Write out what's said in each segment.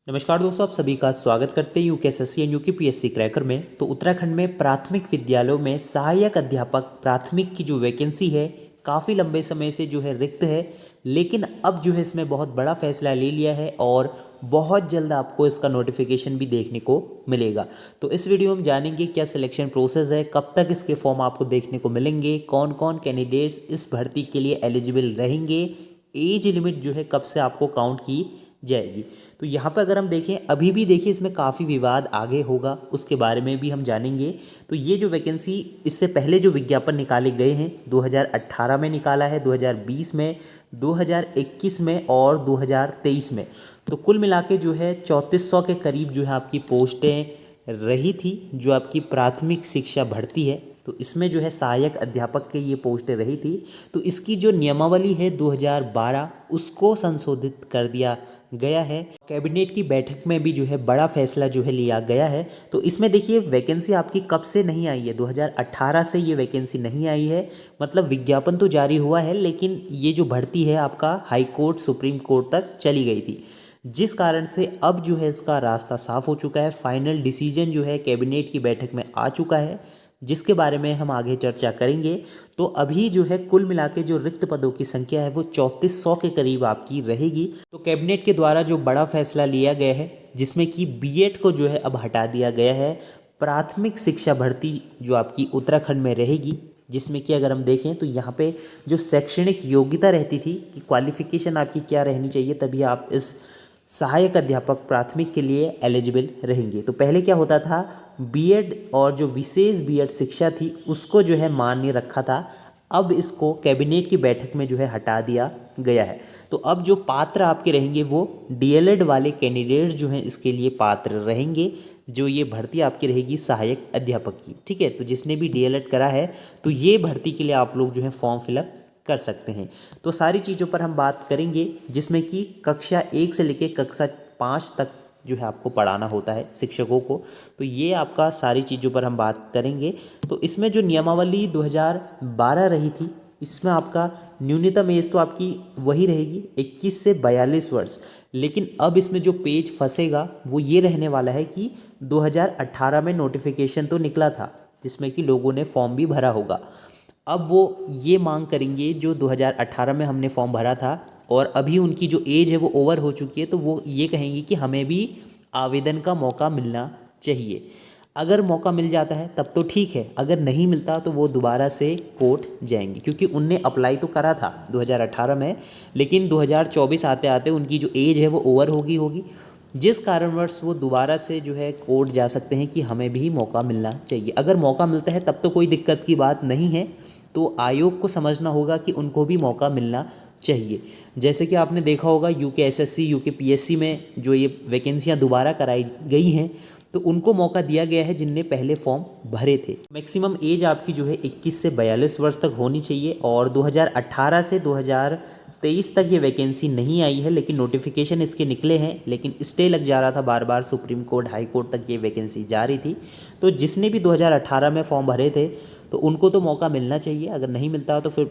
नमस्कार दोस्तों, आप सभी का स्वागत करते हैं यूकेएसएससी एंड यूकेपीएससी क्रैकर में। तो उत्तराखंड में प्राथमिक विद्यालयों में सहायक अध्यापक प्राथमिक की जो वैकेंसी है काफ़ी लंबे समय से जो है रिक्त है, लेकिन अब जो है इसमें बहुत बड़ा फैसला ले लिया है और बहुत जल्द आपको इसका नोटिफिकेशन भी देखने को मिलेगा। तो इस वीडियो में जानेंगे क्या सिलेक्शन प्रोसेस है, कब तक इसके फॉर्म आपको देखने को मिलेंगे, कौन कौन कैंडिडेट्स इस भर्ती के लिए एलिजिबल रहेंगे, एज लिमिट जो है कब से आपको काउंट की जाएगी। तो यहाँ पर अगर हम देखें, अभी भी देखिए इसमें काफ़ी विवाद आगे होगा, उसके बारे में भी हम जानेंगे। तो ये जो वैकेंसी इससे पहले जो विज्ञापन निकाले गए हैं 2018 में निकाला है, 2020 में, 2021 में और 2023 में, तो कुल मिला के जो है 3400 के करीब जो है आपकी पोस्टें रही थी जो आपकी प्राथमिक शिक्षा भर्ती है। तो इसमें जो है सहायक अध्यापक के ये पोस्टें रही थी। तो इसकी जो नियमावली है 2012 उसको संशोधित कर दिया गया है। कैबिनेट की बैठक में भी जो है बड़ा फैसला जो है लिया गया है। तो इसमें देखिए वैकेंसी आपकी कब से नहीं आई है, 2018 से ये वैकेंसी नहीं आई है। मतलब विज्ञापन तो जारी हुआ है, लेकिन ये जो भर्ती है आपका हाई कोर्ट सुप्रीम कोर्ट तक चली गई थी, जिस कारण से अब जो है इसका रास्ता साफ हो चुका है। फाइनल डिसीजन जो है कैबिनेट की बैठक में आ चुका है, जिसके बारे में हम आगे चर्चा करेंगे। तो अभी जो है कुल मिला के जो रिक्त पदों की संख्या है वो 3400 के करीब आपकी रहेगी। तो कैबिनेट के द्वारा जो बड़ा फैसला लिया गया है, जिसमें कि बीएड को जो है अब हटा दिया गया है, प्राथमिक शिक्षा भर्ती जो आपकी उत्तराखंड में रहेगी, जिसमें कि अगर हम देखें तो यहाँ पे जो शैक्षणिक योग्यता रहती थी कि क्वालिफिकेशन आपकी क्या रहनी चाहिए तभी आप इस सहायक अध्यापक प्राथमिक के लिए एलिजिबल रहेंगे। तो पहले क्या होता था, बीएड और जो विशेष बीएड शिक्षा थी उसको जो है मान्य रखा था। अब इसको कैबिनेट की बैठक में जो है हटा दिया गया है। तो अब जो पात्र आपके रहेंगे वो डीएलएड वाले कैंडिडेट जो हैं इसके लिए पात्र रहेंगे, जो ये भर्ती आपकी रहेगी सहायक अध्यापक की। ठीक है, तो जिसने भी डीएलएड करा है तो ये भर्ती के लिए आप लोग जो है फॉर्म फिलअप कर सकते हैं। तो सारी चीज़ों पर हम बात करेंगे, जिसमें कि कक्षा 1 से लेकर कक्षा 5 तक जो है आपको पढ़ाना होता है शिक्षकों को। तो ये आपका सारी चीज़ों पर हम बात करेंगे। तो इसमें जो नियमावली 2012 रही थी, इसमें आपका न्यूनतम एज तो आपकी वही रहेगी 21 से 42 वर्ष, लेकिन अब इसमें जो पेज फंसेगा वो ये रहने वाला है कि 2018 में नोटिफिकेशन तो निकला था जिसमें कि लोगों ने फॉर्म भी भरा होगा। अब वो ये मांग करेंगे जो 2018 में हमने फॉर्म भरा था और अभी उनकी जो एज है वो ओवर हो चुकी है, तो वो ये कहेंगे कि हमें भी आवेदन का मौका मिलना चाहिए। अगर मौका मिल जाता है तब तो ठीक है, अगर नहीं मिलता तो वो दोबारा से कोर्ट जाएंगे, क्योंकि उनने अप्लाई तो करा था 2018 में, लेकिन 2024 आते आते उनकी जो एज है वो ओवर होगी, जिस कारणवश वो दोबारा से जो है कोर्ट जा सकते हैं कि हमें भी मौका मिलना चाहिए। अगर मौका मिलता है तब तो कोई दिक्कत की बात नहीं है, तो आयोग को समझना होगा कि उनको भी मौका मिलना चाहिए। जैसे कि आपने देखा होगा यूकेएसएससी यूकेपीएससी में जो ये वैकेंसियां दोबारा कराई गई हैं, तो उनको मौका दिया गया है जिनने पहले फॉर्म भरे थे। मैक्सिमम एज आपकी जो है 21 से 42 वर्ष तक होनी चाहिए और 2018 से 2023 तक ये वैकेंसी नहीं आई है, लेकिन नोटिफिकेशन इसके निकले हैं, लेकिन स्टे लग जा रहा था, बार बार सुप्रीम कोर्ट हाई कोर्ट तक ये वैकेंसी जा रही थी। तो जिसने भी 2018 में फॉर्म भरे थे तो उनको तो मौका मिलना चाहिए, अगर नहीं मिलता तो फिर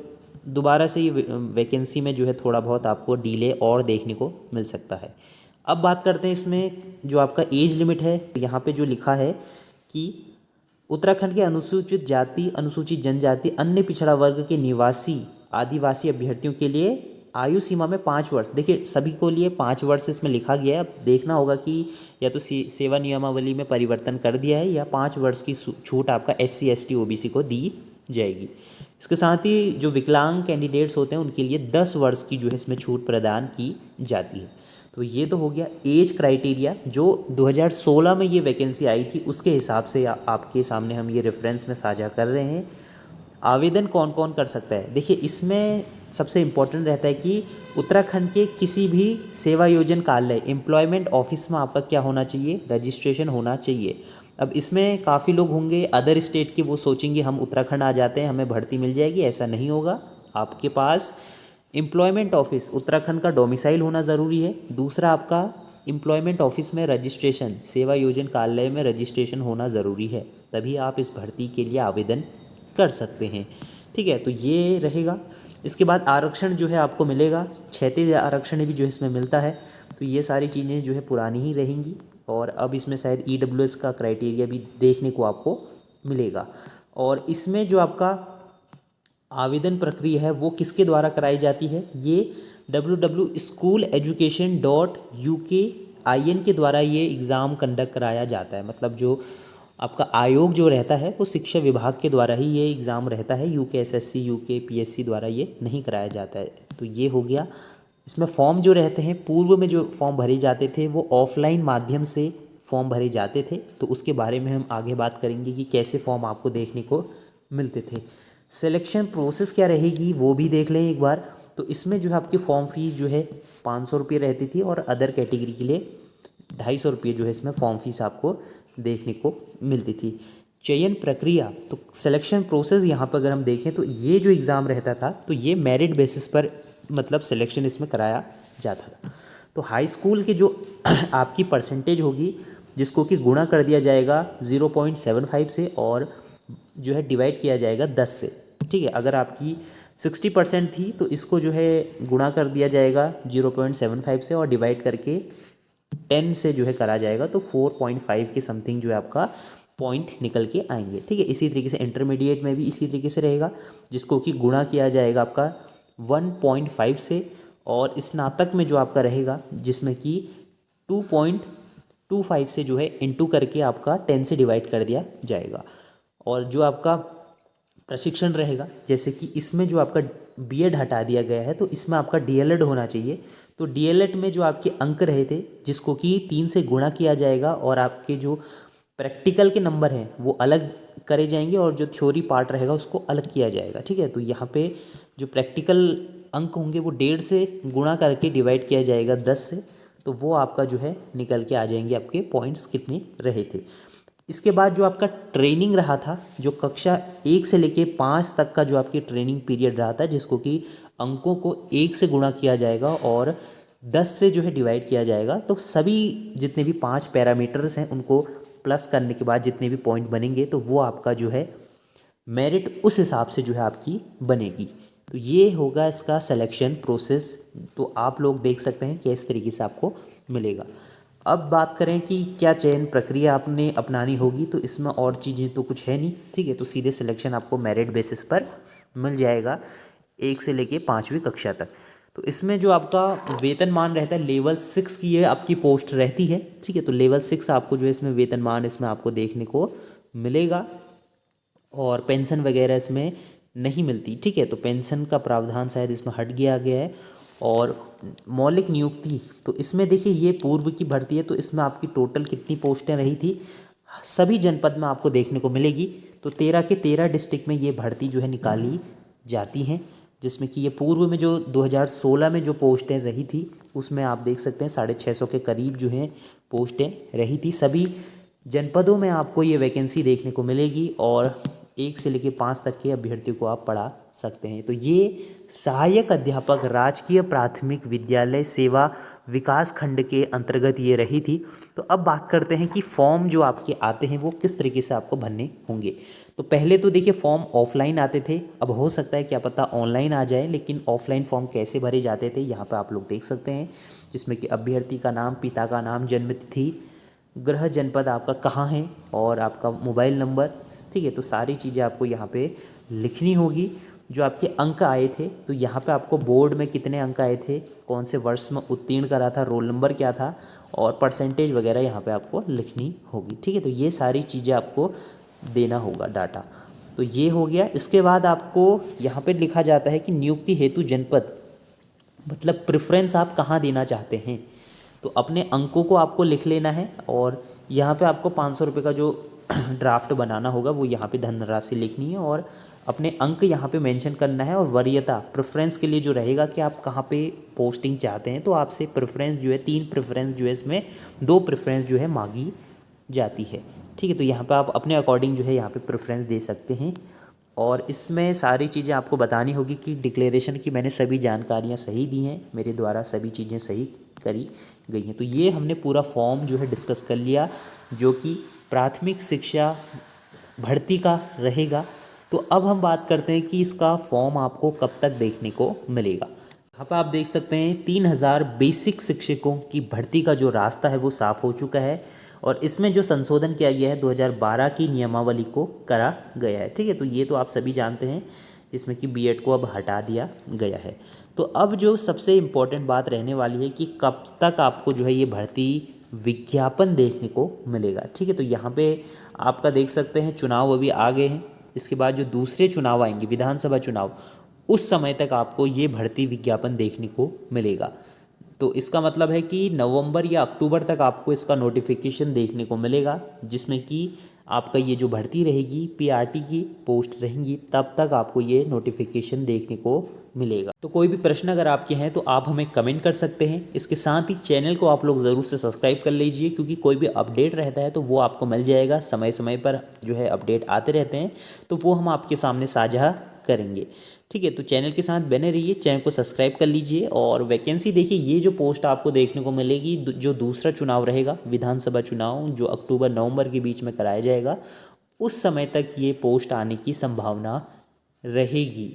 दोबारा से ये वैकेंसी में जो है थोड़ा बहुत आपको डिले और देखने को मिल सकता है। अब बात करते हैं इसमें जो आपका एज लिमिट है, यहाँ पे जो लिखा है कि उत्तराखंड के अनुसूचित जाति, अनुसूचित जनजाति, अन्य पिछड़ा वर्ग के निवासी आदिवासी अभ्यर्थियों के लिए आयु सीमा में 5 वर्ष, देखिए सभी को लिए 5 वर्ष इसमें लिखा गया है। अब देखना होगा कि या तो सेवा नियमावली में परिवर्तन कर दिया है या 5 वर्ष की छूट आपका SC ST OBC को दी जाएगी। इसके साथ ही जो विकलांग कैंडिडेट्स होते हैं उनके लिए 10 वर्ष की जो है इसमें छूट प्रदान की जाती है। तो ये तो हो गया एज क्राइटेरिया, जो 2016 में ये वैकेंसी आई थी उसके हिसाब से आपके सामने हम ये रेफरेंस में साझा कर रहे हैं। आवेदन कौन कौन कर सकता है, देखिए इसमें सबसे इम्पोर्टेंट रहता है कि उत्तराखंड के किसी भी सेवा योजन कार्यालय एम्प्लॉयमेंट ऑफिस में आपका क्या होना चाहिए, रजिस्ट्रेशन होना चाहिए। अब इसमें काफ़ी लोग होंगे अदर स्टेट के, वो सोचेंगे हम उत्तराखंड आ जाते हैं हमें भर्ती मिल जाएगी, ऐसा नहीं होगा। आपके पास एम्प्लॉयमेंट ऑफिस उत्तराखंड का डोमिसाइल होना ज़रूरी है। दूसरा, आपका एम्प्लॉयमेंट ऑफिस में रजिस्ट्रेशन, सेवा योजन कार्यालय में रजिस्ट्रेशन होना ज़रूरी है, तभी आप इस भर्ती के लिए आवेदन कर सकते हैं। ठीक है, तो ये रहेगा। इसके बाद आरक्षण जो है आपको मिलेगा, क्षैतिज आरक्षण भी जो इसमें मिलता है। तो ये सारी चीज़ें जो है पुरानी ही रहेंगी और अब इसमें शायद EWS का क्राइटेरिया भी देखने को आपको मिलेगा। और इसमें जो आपका आवेदन प्रक्रिया है वो किसके द्वारा कराई जाती है, ये www.schooleducation.uk.in के द्वारा ये एग्ज़ाम कंडक्ट कराया जाता है। मतलब जो आपका आयोग जो रहता है वो शिक्षा विभाग के द्वारा ही ये एग्ज़ाम रहता है, UKSSC UKPSC द्वारा ये नहीं कराया जाता है। तो ये हो गया। इसमें फॉर्म जो रहते हैं, पूर्व में जो फॉर्म भरे जाते थे वो ऑफलाइन माध्यम से फॉर्म भरे जाते थे, तो उसके बारे में हम आगे बात करेंगे कि कैसे फॉर्म आपको देखने को मिलते थे। सिलेक्शन प्रोसेस क्या रहेगी वो भी देख लें एक बार। तो इसमें जो है आपकी फॉर्म फीस जो है 500 रुपये रहती थी और अदर कैटेगरी के लिए 250 रुपये जो है इसमें फॉर्म फीस आपको देखने को मिलती थी। चयन प्रक्रिया, तो सिलेक्शन प्रोसेस यहाँ पर अगर हम देखें तो ये जो एग्ज़ाम रहता था तो ये मेरिट बेसिस पर मतलब सिलेक्शन इसमें कराया जाता था। तो हाई स्कूल के जो आपकी परसेंटेज होगी जिसको कि गुणा कर दिया जाएगा 0.75 से और जो है डिवाइड किया जाएगा 10 से। ठीक है, अगर आपकी 60% थी तो इसको जो है गुणा कर दिया जाएगा 0.75 से और डिवाइड करके 10 से जो है करा जाएगा, तो 4.5 के समथिंग जो है आपका पॉइंट निकल के आएंगे। ठीक है, इसी तरीके से इंटरमीडिएट में भी इसी तरीके से रहेगा जिसको कि गुणा किया जाएगा आपका 1.5 से और स्नातक में जो आपका रहेगा जिसमें कि 2.25 से जो है इंटू करके आपका 10 से डिवाइड कर दिया जाएगा। और जो आपका प्रशिक्षण रहेगा, जैसे कि इसमें जो आपका बीएड हटा दिया गया है तो इसमें आपका डीएलएड होना चाहिए। तो डीएलएड में जो आपके अंक रहे थे जिसको कि 3 से गुणा किया जाएगा और आपके जो प्रैक्टिकल के नंबर हैं वो अलग करे जाएंगे और जो थ्योरी पार्ट रहेगा उसको अलग किया जाएगा। ठीक है, तो यहाँ पे जो प्रैक्टिकल अंक होंगे वो 1.5 से गुणा करके डिवाइड किया जाएगा 10 से, तो वो आपका जो है निकल के आ जाएंगे आपके पॉइंट्स कितने रहे थे। इसके बाद जो आपका ट्रेनिंग रहा था, जो कक्षा 1 से लेके 5 तक का जो आपकी ट्रेनिंग पीरियड रहा था जिसको कि अंकों को 1 से गुणा किया जाएगा और 10 से जो है डिवाइड किया जाएगा, तो सभी जितने भी 5 पैरामीटर्स हैं उनको प्लस करने के बाद जितने भी पॉइंट बनेंगे तो वो आपका जो है मेरिट उस हिसाब से जो है आपकी बनेगी। तो ये होगा इसका सिलेक्शन प्रोसेस। तो आप लोग देख सकते हैं कि इस तरीके से आपको मिलेगा। अब बात करें कि क्या चयन प्रक्रिया आपने अपनानी होगी, तो इसमें और चीज़ें तो कुछ है नहीं। ठीक है, तो सीधे सिलेक्शन आपको मेरिट बेसिस पर मिल जाएगा 1 से लेके 5वीं कक्षा तक। तो इसमें जो आपका वेतनमान रहता है लेवल 6 की ये आपकी पोस्ट रहती है। ठीक है, तो लेवल 6 आपको जो है इसमें वेतनमान इसमें आपको देखने को मिलेगा और पेंशन वगैरह इसमें नहीं मिलती। ठीक है, तो पेंशन का प्रावधान शायद इसमें हट गया है। और मौलिक नियुक्ति, तो इसमें देखिए ये पूर्व की भर्ती है, तो इसमें आपकी टोटल कितनी पोस्टें रही थी सभी जनपद में आपको देखने को मिलेगी। तो 13 के 13 डिस्ट्रिक्ट में ये भर्ती जो है निकाली जाती हैं, जिसमें कि ये पूर्व में जो 2016 में जो पोस्टें रही थी उसमें आप देख सकते हैं 650 के करीब जो हैं पोस्टें रही थी। सभी जनपदों में आपको ये वैकेंसी देखने को मिलेगी और 1 से लेकर 5 तक के अभ्यर्थियों को आप पढ़ा सकते हैं। तो ये सहायक अध्यापक राजकीय प्राथमिक विद्यालय सेवा विकास खंड के अंतर्गत ये रही थी। तो अब बात करते हैं कि फॉर्म जो आपके आते हैं वो किस तरीके से आपको भरने होंगे। तो पहले तो देखिए फॉर्म ऑफलाइन आते थे, अब हो सकता है क्या पता ऑनलाइन आ जाए, लेकिन ऑफलाइन फॉर्म कैसे भरे जाते थे यहाँ पर आप लोग देख सकते हैं, जिसमें कि अभ्यर्थी का नाम, पिता का नाम, जन्म तिथि, गृह जनपद आपका कहाँ है और आपका मोबाइल नंबर। ठीक है, तो सारी चीज़ें आपको यहाँ पे लिखनी होगी। जो आपके अंक आए थे, तो यहाँ पे आपको बोर्ड में कितने अंक आए थे, कौन से वर्ष में उत्तीर्ण करा था, रोल नंबर क्या था और परसेंटेज वगैरह यहाँ पे आपको लिखनी होगी। ठीक है, तो ये सारी चीज़ें आपको देना होगा डाटा। तो ये हो गया। इसके बाद आपको यहाँ पे लिखा जाता है कि नियुक्ति हेतु जनपद, मतलब प्रेफरेंस आप कहाँ देना चाहते हैं। तो अपने अंकों को आपको लिख लेना है और यहाँ पे आपको 500 रुपये का जो ड्राफ्ट बनाना होगा वो यहाँ पे धनराशि लिखनी है और अपने अंक यहाँ पे मेंशन करना है। और वरीयता प्रेफरेंस के लिए जो रहेगा कि आप कहाँ पे पोस्टिंग चाहते हैं, तो आपसे प्रेफरेंस जो है 3 प्रेफरेंस जो है इसमें 2 प्रेफरेंस जो है मांगी जाती है। ठीक है, तो यहाँ पे आप अपने अकॉर्डिंग जो है यहाँ पे प्रेफरेंस दे सकते हैं। और इसमें सारी चीज़ें आपको बतानी होगी कि डिक्लेरेशन की मैंने सभी जानकारियाँ सही दी हैं, मेरे द्वारा सभी चीज़ें सही करी गई हैं। तो ये हमने पूरा फॉर्म जो है डिस्कस कर लिया जो कि प्राथमिक शिक्षा भर्ती का रहेगा। तो अब हम बात करते हैं कि इसका फॉर्म आपको कब तक देखने को मिलेगा। यहाँ पर आप देख सकते हैं 3000 बेसिक शिक्षकों की भर्ती का जो रास्ता है वो साफ हो चुका है और इसमें जो संशोधन किया गया है 2012 की नियमावली को करा गया है। ठीक है, तो ये तो आप सभी जानते हैं, जिसमें कि बीएड को अब हटा दिया गया है। तो अब जो सबसे इम्पोर्टेंट बात रहने वाली है कि कब तक आपको जो है ये भर्ती विज्ञापन देखने को मिलेगा। ठीक है, तो यहाँ पे आपका देख सकते हैं चुनाव अभी आ गए हैं, इसके बाद जो दूसरे चुनाव आएंगे विधानसभा चुनाव, उस समय तक आपको ये भर्ती विज्ञापन देखने को मिलेगा। तो इसका मतलब है कि नवंबर या अक्टूबर तक आपको इसका नोटिफिकेशन देखने को मिलेगा, जिसमें कि आपका ये जो भर्ती रहेगी पीआरटी की पोस्ट रहेंगी, तब तक आपको ये नोटिफिकेशन देखने को मिलेगा। तो कोई भी प्रश्न अगर आपके हैं तो आप हमें कमेंट कर सकते हैं। इसके साथ ही चैनल को आप लोग ज़रूर से सब्सक्राइब कर लीजिए, क्योंकि कोई भी अपडेट रहता है तो वो आपको मिल जाएगा। समय समय पर जो है अपडेट आते रहते हैं, तो वो हम आपके सामने साझा करेंगे। ठीक है, तो चैनल के साथ बने रहिए, चैनल को सब्सक्राइब कर लीजिए। और वैकेंसी देखिए, ये जो पोस्ट आपको देखने को मिलेगी, जो दूसरा चुनाव रहेगा विधानसभा चुनाव, जो अक्टूबर नवंबर के बीच में कराया जाएगा, उस समय तक ये पोस्ट आने की संभावना रहेगी।